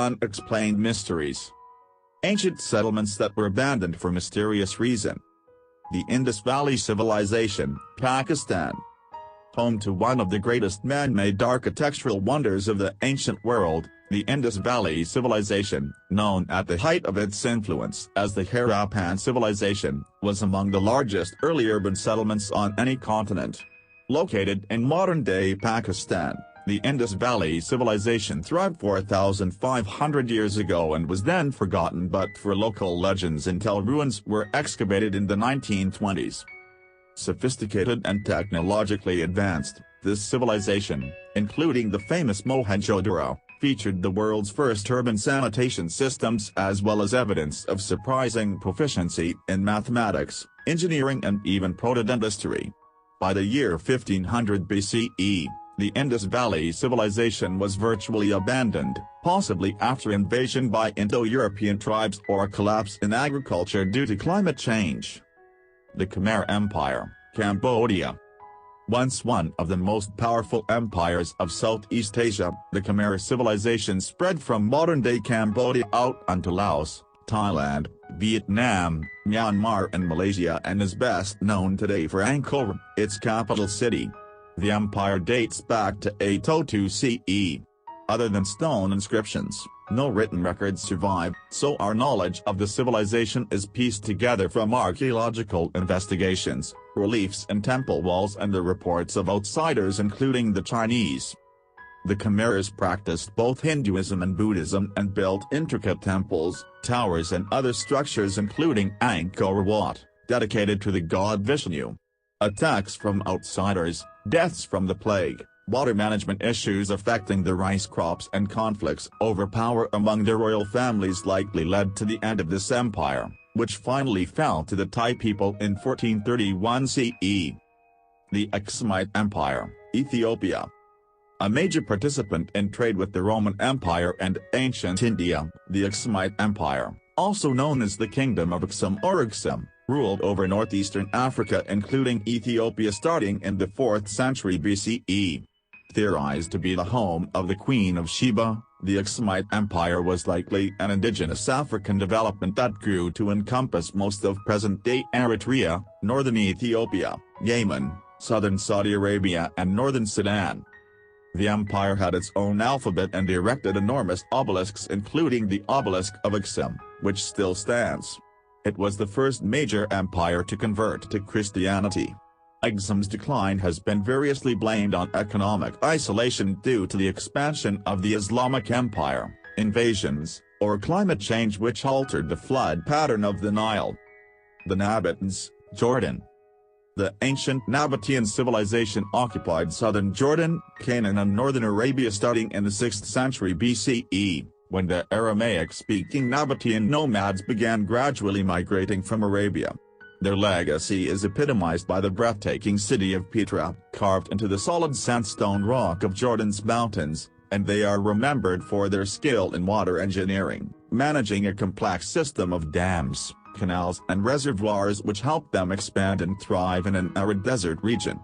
unexplained mysteries. Ancient settlements that were abandoned for mysterious reason. The Indus Valley Civilization, Pakistan. Home to one of the greatest man-made architectural wonders of the ancient world, the Indus Valley Civilization, known at the height of its influence as the Harappan Civilization, was among the largest early urban settlements on any continent. Located in modern-day Pakistan, the Indus Valley Civilization thrived 4,500 years ago and was then forgotten but for local legends until ruins were excavated in the 1920s. Sophisticated and technologically advanced, this civilization, including the famous Mohenjo Daro, featured the world's first urban sanitation systems as well as evidence of surprising proficiency in mathematics, engineering and even proto-dentistry. By the year 1500 BCE, the Indus Valley Civilization was virtually abandoned, possibly after invasion by Indo-European tribes or a collapse in agriculture due to climate change. The Khmer Empire, Cambodia. Once one of the most powerful empires of Southeast Asia, the Khmer civilization spread from modern-day Cambodia out onto Laos, Thailand, Vietnam, Myanmar and Malaysia and is best known today for Angkor, its capital city. The empire dates back to 802 CE. Other than stone inscriptions, no written records survive, so our knowledge of the civilization is pieced together from archaeological investigations, reliefs and temple walls and the reports of outsiders including the Chinese. The Khmers practiced both Hinduism and Buddhism and built intricate temples, towers and other structures including Angkor Wat, dedicated to the god Vishnu. Attacks from outsiders, deaths from the plague, water management issues affecting the rice crops and conflicts over power among the royal families likely led to the end of this empire, which finally fell to the Thai people in 1431 CE. The Khmer Empire, Ethiopia. A major participant in trade with the Roman Empire and ancient India, the Khmer Empire, also known as the Kingdom of Aksum or Aksum, ruled over northeastern Africa including Ethiopia starting in the 4th century BCE. Theorized to be the home of the Queen of Sheba, the Khmer Empire was likely an indigenous African development that grew to encompass most of present-day Eritrea, northern Ethiopia, Yemen, southern Saudi Arabia and northern Sudan. The empire had its own alphabet and erected enormous obelisks including the obelisk of Aksum, which still stands. It was the first major empire to convert to Christianity. Aksum's decline has been variously blamed on economic isolation due to the expansion of the Islamic Empire, invasions, or climate change which altered the flood pattern of the Nile. The Nabataeans, Jordan. The ancient Nabataean civilization occupied southern Jordan, Canaan and northern Arabia starting in the 6th century BCE, when the Aramaic-speaking Nabataean nomads began gradually migrating from Arabia. Their legacy is epitomized by the breathtaking city of Petra, carved into the solid sandstone rock of Jordan's mountains, and they are remembered for their skill in water engineering, managing a complex system of dams, canals and reservoirs which helped them expand and thrive in an arid desert region.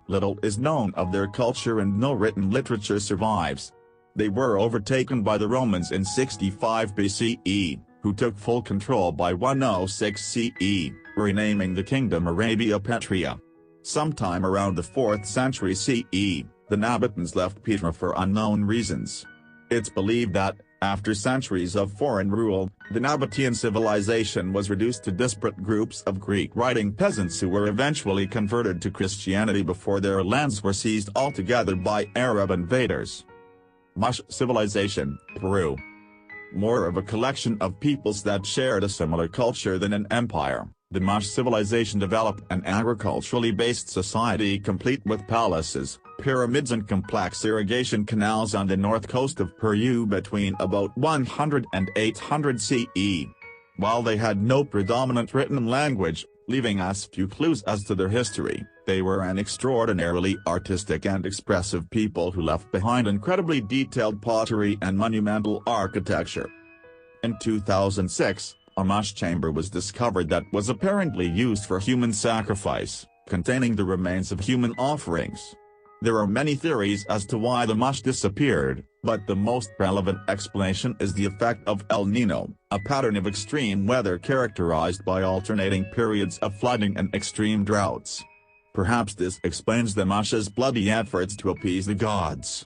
Little is known of their culture and no written literature survives. They were overtaken by the Romans in 65 BCE, who took full control by 106 CE, renaming the kingdom Arabia Petrea. Sometime around the 4th century CE, the Nabataeans left Petra for unknown reasons. It's believed that, after centuries of foreign rule, the Nabataean civilization was reduced to disparate groups of Greek-writing peasants who were eventually converted to Christianity before their lands were seized altogether by Arab invaders. Damash Civilization, Peru. More of a collection of peoples that shared a similar culture than an empire, the Damash civilization developed an agriculturally based society complete with palaces, pyramids and complex irrigation canals on the north coast of Peru between about 100 and 800 CE. While they had no predominant written language, leaving us few clues as to their history, they were an extraordinarily artistic and expressive people who left behind incredibly detailed pottery and monumental architecture. In 2006, a Damash chamber was discovered that was apparently used for human sacrifice, containing the remains of human offerings. There are many theories as to why the Damash disappeared, but the most relevant explanation is the effect of El Niño, a pattern of extreme weather characterized by alternating periods of flooding and extreme droughts. Perhaps this explains the Damash's bloody efforts to appease the gods.